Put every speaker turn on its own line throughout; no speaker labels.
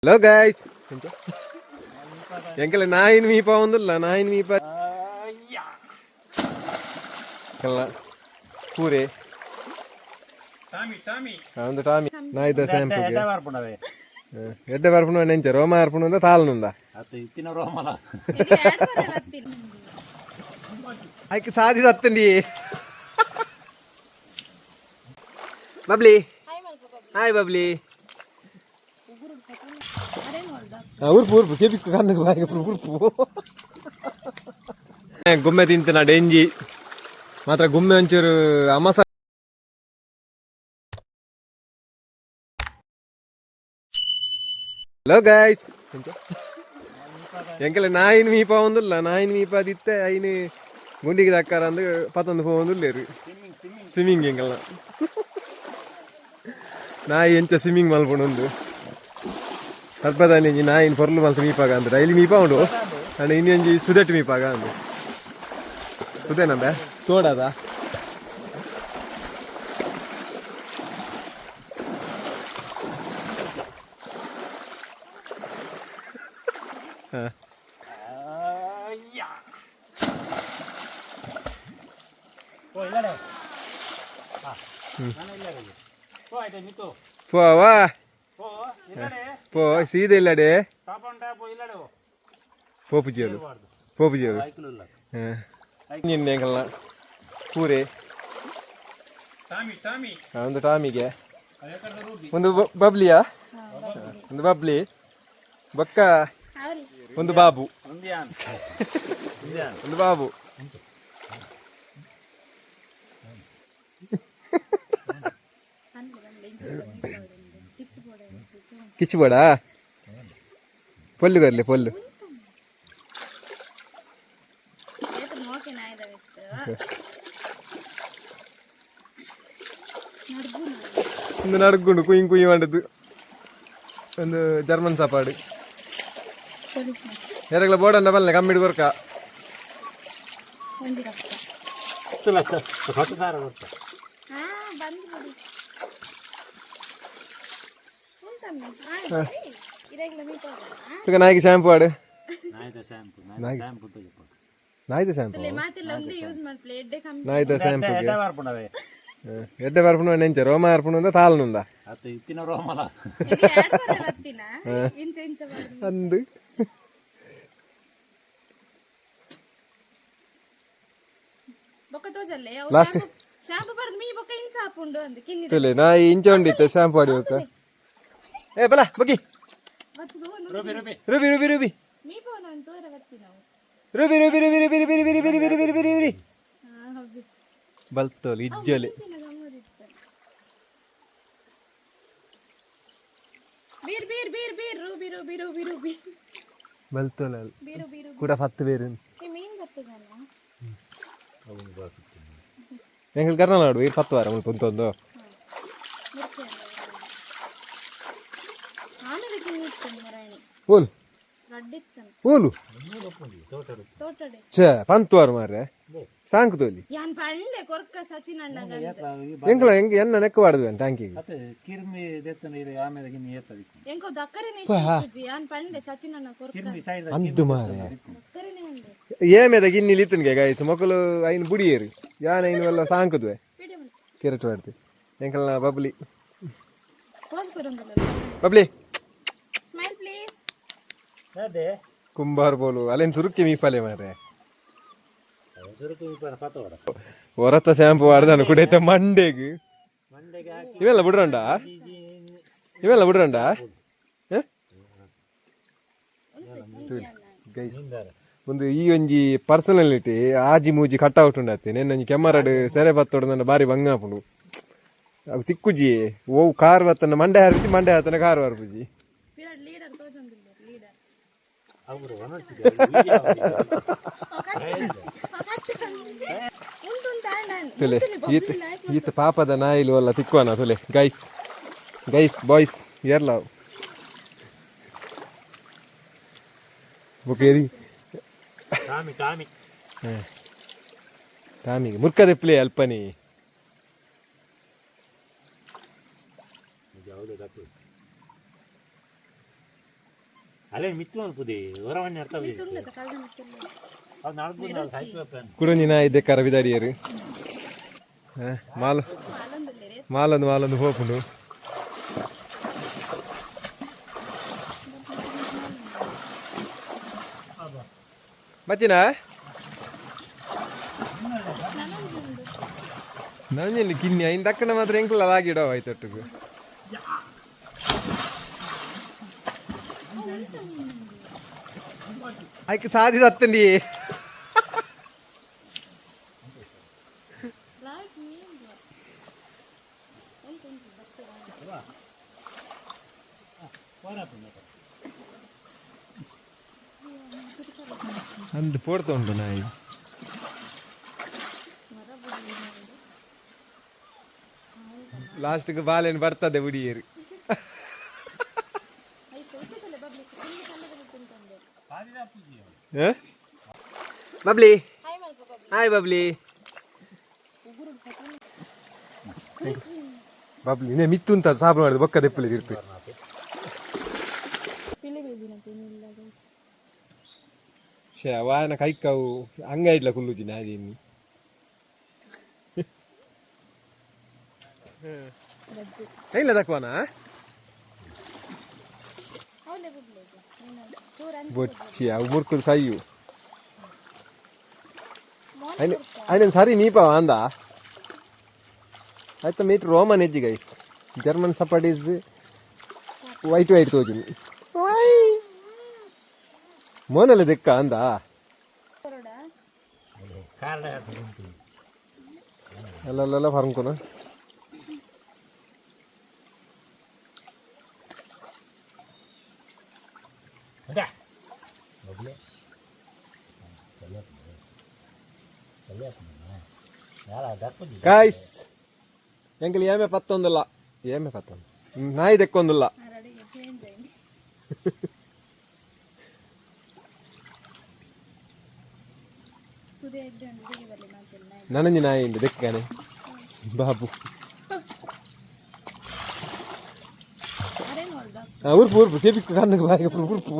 Hello guys ఎంకల నాయన మీపా ఉందిಲ್ಲ నాయన మీపా ಪೂರೆ ಒಂದು ಟಾಮಿ ನಾಯ್ದ ಸ್ಯಾಂಪಲ್ ಎಡ್ಡೆ ಬರ್ಪುಣ ನೆಂಚ ರೋಮ ಅರ್ಪುಣ ಅಂದ ತಾಳನುಂದ ಆಯ್ಕೆ ಸಾಧಿ ಹತ್ತಂಡಿ ಬಬ್ಲಿ ಹಾಯ್ ಬಬ್ಲಿ ಉರ್ಪು ಉರ್ಪು ಕೆಪಿಕ್ಕು ಕಣ್ಣಗೆ ಬಾಯಿಗೆ ಉರ್ಪು ಗುಮ್ಮೆ ತಿಂತನ ಡೆಂಜಿ ಮಾತ್ರ ಗುಮ್ಮೆ ಒಂಚೂರು ಅಮಸ. హలో గైస్ ఎంకల నాయన మీపా ఉందిಲ್ಲ నాయన మీపా ದಿತ್ತೆ ಐನ ಗುಂಡಿಗೆ ದಕ್ಕಾರ ಅಂದು ಪತ್ತೊಂದು ಹೋಗುದಿಲ್ಲೇರು ಸ್ವಿಮ್ಮಿಂಗ್ ಎಂಕಲ್ನ ನಾಯಿ ಎಂಚ ಸ್ವಿಮ್ಮಿಂಗ್ ಮಲ್ಪೊಂಡು ಅದ್ಭುತ ನಾಯಿನ ಪೊರ್ಲು ಮಲ್ತ ಮೀಪಾಗ ಅಂದ ಡೈಲಿ ಮೀಪಾ ಉಂಡು ಅಣ್ಣ ಇನ್ನೊಂಜಿ ಸುದಟ್ಟು ಮೀಪಾಗ ಅಂದು ಸುದೇನಂದ ತೋಡದ పోవా పో సీదా ఇల్లాడే పోపు చేయదు పోపు చేయదు ಎಂಕಲ್ನ ಪೂರೆ ಒಂದು ಟಾಮಿಗೆ ಒಂದು ಬಬ್ಲಿಯಾ ಒಂದು ಬಬ್ಲಿ ಬೊಕ್ಕ ಒಂದು ಬಾಬು ಒಂದು ಬಾಬು ಕಿಚ್ಚುಬೋಡ ಪೊಲ್ಲು ಬರಲಿ ಪೊಲ್ಲು ಒಂದು ನಡ್ಕೊಂಡು ಕುಯ್ ಕುಯ್ ಮಾಡದು ಒಂದು ಜರ್ಮನ್ ಸಾಪಾಡು ಯಾರಾಗಲ ಬೋರ್ಡ್ ಬಲ್ಲ ಕಮ್ಮಿಡ್ ಬರ್ಕ ನಾಯಿಗೆ ಶಾಂಪು ಆಡು ನಾಯ್ದ ಶಾಂಪು ನಾಯ್ದ ಶಾಂಪು ಎಡ್ಡೆ ಬರ್ಪುಣ ನೆಂಚ ರೋಮ ಅರ್ಪುಣ ಅಂದ ತಾಳನುಂದ ಅಂದು ಲಾಸ್ಟ್ ನಾಯಿ ಇಂಚ ಉಂಡಿತ್ತೆ ಶಾಂಪು ಆಡಿಬೇಕ ಏ ಬಲ ಬಗ್ಗಿ ರೂಬಿ ರೂಬಿ ರೂಬಿ ರೂಬಿ ರೂಬಿ ರೂಬಿ ರೂಬಿ ರೂಬಿ ರೂಬಿ ರೂಬಿ ರೂಬಿ ರೂಬಿ ರೂಬಿ ರೂಬಿ ರೂಬಿ ಬಲ್ತೋಲಿ ಇಜ್ಜೋಲಿ
ಬೀರ್ ಬೀರ್ ಬೀರ್ ಬೀರ್ ರೂಬಿ ರೂಬಿ ರೂಬಿ ರೂಬಿ
ಬಲ್ತೋಲ ಕೂಡ 10 ಬೇರು
ಮೀನ್ ಬರ್ತದಲ್ಲ
ಎಂಕಲ್ ಕರ್ನಾಡು ಈ 10 ವಾರ ಮುಲ್ಪ ಉಂತೊಂದು ಓಲು ಓಲು ಛೇ ಪಂತುವಾರು ಮಾರ್ರೆ ಸಾಂಕು ತೋಲಿ ಎಂಕಲ ಎಂಕ ಎನ್ನ ನೆಕ್ಕ ಬಾಡ್ದು ಟ್ಯಾಂಕಿಗೆ ಅಂದು ಮಾರೆ ಏಮೆದ ಗಿನ್ನಿ ಲಿತ್ತನ್ಗೆ ಗಾಯಸ್ ಮಕ್ಕಳು ಐನ್ ಬುಡಿಯೇರು ಯಾನ ಐನು ಎಲ್ಲ ಸಾಂಕುದ್ವೆ ಕೆರೆಟ್ ಮಾಡ್ತಿ ಎಂಕಲ್ನ ಬಬ್ಲಿ ಬಬ್ಲಿ ಕುಂಬಾರ್ ಬೋಲು ಅಲ್ಲೇನು ಸುರುಕಿ ಮೀಪಾಲೆ ಮಾರೆ ಹೊರತ ಶಾಂಪು ಆಡ್ದಾನು ಕುಡಿಯತ್ತ ಮಂಡೆಗೆ ಇವೆಲ್ಲ ಬಿಡ್ರಂಡ ಇವೆಲ್ಲ ಬಿಡ್ರಂಡ ಒಂದು ಈ ಒಂಜಿ ಪರ್ಸನಾಲಿಟಿ ಆಜಿ ಮೂಜಿ ಕಟ್ಔಟ್ ಉಂಡತ್ತೆ ನೆನ್ನೊಂಜಿ ಕೆಮ್ಮರಡು ಸೆರೆ ಬತ್ತೋಡು ನನ್ನ ಬಾರಿ ಬಂಗಾಪುಂಡು ಅವು ತಿಕ್ಕುಜಿ ಓ ಕಾರ್ ಬತ್ತನ ಮಂಡೆ ಹಾರಿಸಿ ಮಂಡೆ ಹಾತನ ಕಾರ್ ಹಾರ್ಪುಜಿ ತುಲೆ ಈತ ಪಾಪದ ನಾಯಿಲು ಎಲ್ಲ ತಿಕ್ಕುವನ ತುಲೆ ಗೈಸ್ ಗೈಸ್ ಬಾಯ್ಸ್ ಏರ್ಲ ಬುಕೇರಿ ಟಾಮಿಗೆ ಮುರ್ಕದೆ ಪ್ಲೇ ಅಲ್ಪನಿ
ಅಲ್ಲೇ ಮಿತ್ತು ಅನ್ಪುದಿ ಹೊರವಣ್ಣೆ ಅರ್ಥ
ತುಳ್ಳೆದ ಕಳ್ಳ ಮಿತ್ತುಳ್ಳೆ
ಅದು ನಾಲ್ಕು ಸಾಯ್ತು ಪ್ಲಾನ್
ಕುಡೊಂಜಿ ನಾಯಿ ದೆಕ್ಕರ ಬಿದಾಡಿಯರು ಮಾಲು
ಅಲ್ಲೊಂದುಲ್ಲೆ
ಮಾಲೊಂದು ಹೋಪುಂಡು ಮಚ್ಚಿನ ನಂಜಲ್ಲಿ ಕಿನ್ನಿ ಐನ್ ದಕ್ಕನ ಮಾತ್ರ ಎಂಕ್ಲ ಆಗಿಡೋ ಆಯ್ತೊಟ್ಟಿಗೆ ಆಯ್ಕೆ ಸಾಧಿದ ಹತ್ತಂಡಿ ಅಂದು ಪೋಡ್ತಾ ಉಂಟು ನಾಯಿ ಲಾಸ್ಟ್ಗೆ ಬಾಲೆನ್ ಬರ್ತದೆ ಹುಡಿಯರು ಬಬ್ಲಿ ಹಾಯ್ ಬಬ್ಲಿ ಬಬ್ಲಿ ನೇ ಮಿತ್ತು ಅಂತ ಸಾಬ್ ಮಾಡಿದ ಬೊಕ್ಕ ದೆಪ್ಪಲಿ ಇರ್ತು ಶೇ ವಾಯನ ಕೈಕಾವು ಹಂಗ ಇಡ್ಲ ಕುಲ್ಲುಜಿನ ಹಾಗೇನಿ ಇಲ್ಲ ತಕ್ವಾನ ಬೊಚ್ಚಿ ಅವು ಮುರ್ಕುದು ಸೈಯು అయిన సరే నీ పా అందా అయితే మీట్ రోమన్ ఎడ్జి గైస్ జర్మన్ సపర్ట్ ఈజ్ వైట్ తోచింది మోనల దిక్క అందా అలా ఫార్ముకున్నా గాయ్స్ ఎంకల్ ఏమే పత్తుందిಲ್ಲ ఏమే పత్తుంది నాయి దెక్కొందిಲ್ಲ ನನಂಜಿ ನಾಯಿ ಇಂದು ದೆಕ್ಕಾನೆ ಬಾಬು ಉರ್ಪು ಕೆಪಿಕ್ಕು ಕಣ್ಣಗೆ ಬಾಯಿಗೆ ಉರ್ಪು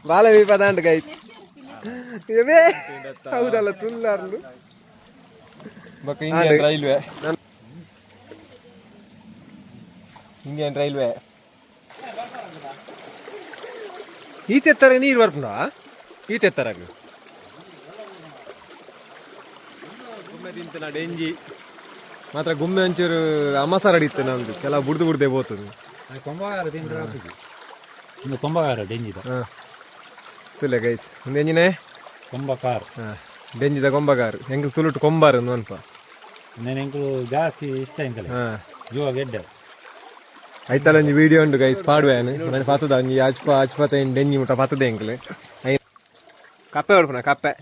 ಬಾಲ ಪದಾಂಡ್ ಗೈಸ್ ಇವೇ ಹೌದಲ್ಲ ತುಲ್ಲಾರ್ಲು ಇಂಡಿಯನ್ ರೈಲ್ವೆ ಇಂಡಿಯನ್ ರೈಲ್ವೆ ಈತೆತ್ತರ ನೀರು ಬರ್ಪುಂಡ ಈತೆತ್ತರಾಗ ಗುಮ್ಮೆ ತಿಂತನ ಡೆಂಜಿ ಮಾತ್ರ ಗುಮ್ಮೆ ಒಂಚೂರು ಅಮಸಾರ ಅಡಿತ್ತು ನಮ್ದು ಕೆಲವು ಬುಡ್ದೆ ಹೋಗ್ತದೆ
ಕೊಂಬಗಾರ ತಿಂದ್ರೆ ಇನ್ನು ಕೊಂಬಗಾರ ಡೆಂಜಿದ
ಹಾಂ ತುಲೆ ಗೈಸ್ ಒಂದು ಎಂಜಿನೇ
ಕೊಂಬಕಾರ
ಹಾಂ ಡೆಂಜಿದ ಕೊಂಬಗಾರು ಹೆಂಗೆ ತುಳುಟು ಕೊಂಬಾರು ಒಂದು ಅನ್ಪ
నేను ఎంకులు జాస్తి ఇస్తా ఇంకా
ಹಾಂ
జో గెడ్డ
ಐತಲ್ಲ ಒಂಜಿ ವಿಡಿಯೋ ಉಂಡು ಗೈಸ್ ಪಾಡ್ವೇನು ನಾನು ಪತ್ತದ ಒಂಜಿ ಅಜ್ಪತ ಡೆಂಜಿ ಮುಟ ಪತ್ತದ ಎಂಕ್ಲೆ ಕಪ್ಪೆ ಹೊಡ್ಪುನ ಕಪ್ಪೆ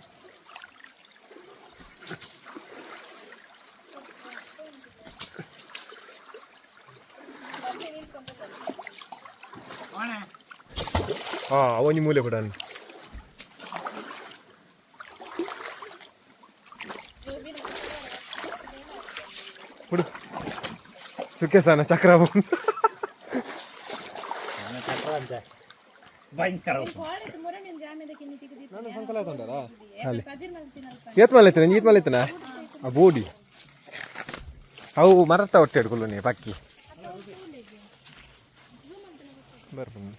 ಹಾಂ ಒಂಜಿ ಮೂಲೆ ಕೂಡ ಹುಡು ಸುಖೇಸನ ಚಕ್ರ
ಭಯಂಕರ
ನಾನು ಸಂಕಲ ಆಯ್ತಂಡಾರ ಅಲ್ಲಿ ಏತ್ ಮಲೆ ಐತನ ಈತ್ ಮಲೆ ಐತನ ಆ ಬೋಡಿ ಅವು ಮರತ್ತ ಹೊಟ್ಟೆ ಹಿಡ್ಕೊಳ್ಳು ನೀ ಪಕ್ಕಿ ಬರ್ಬಂದು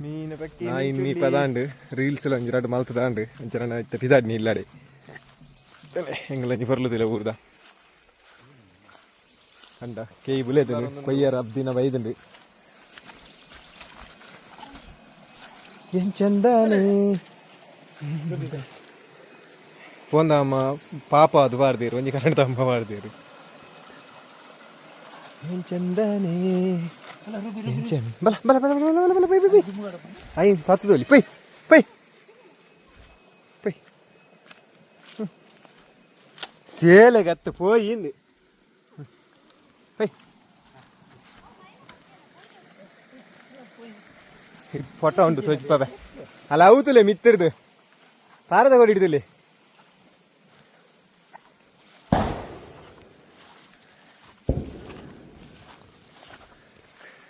ಮೀನು ಪಕ್ಕಿ
ಮೀ ಪದಾಂಡು ರೀಲ್ಸ್ ಎಲ್ಲ ಒಂಜಿ ರಡ್ಡು ಮಲ್ತದಾಂಡು ಒಂಚರ ಪಿದಾಡ್ನಿ ಇಲ್ಲಾಡೆ ಎಂಗ್ಲ ಬರ್ಲುದಿಲ್ಲ ಊರ್ದ ಅಂಡ ಕೇಯಿ ಬುಲೇದು ಕೊಯ್ಯರ ಅಬ್ದಿನ ಬೈದುಂಡು ಏನ್ ಚಂದಾನೆ ಪೋಂದ ಅಮ್ಮ ಪಾಪ ಅದು ಬಾರ್ದೇರು ಒಂಜಿ ಕರೆಂಟ್ ಅಮ್ಮ ಬಾರ್ದೇರು ಏನ್ ಚಂದಾನೆ ಬಲ ಬಲ ಬಲ ಬಲ ಬಲ ಬಲ ಬೈ ಬೈ ಬೈ ಐ ಪತ್ತದೋಲಿ ಪೈ ಪೈ ಪೈ ಸೇಲೆಗತ್ತು ಪೋಯಿಂದು ಪೈ ಫೋಟೋ ಉಂಟು ತೋಚಿಪ್ಪ ಅಲ್ಲ అవుతులే ಮಿತ್ತಿರ್ದು ತಾರದ ಕೊಡಿಡ್ದಲ್ಲಿ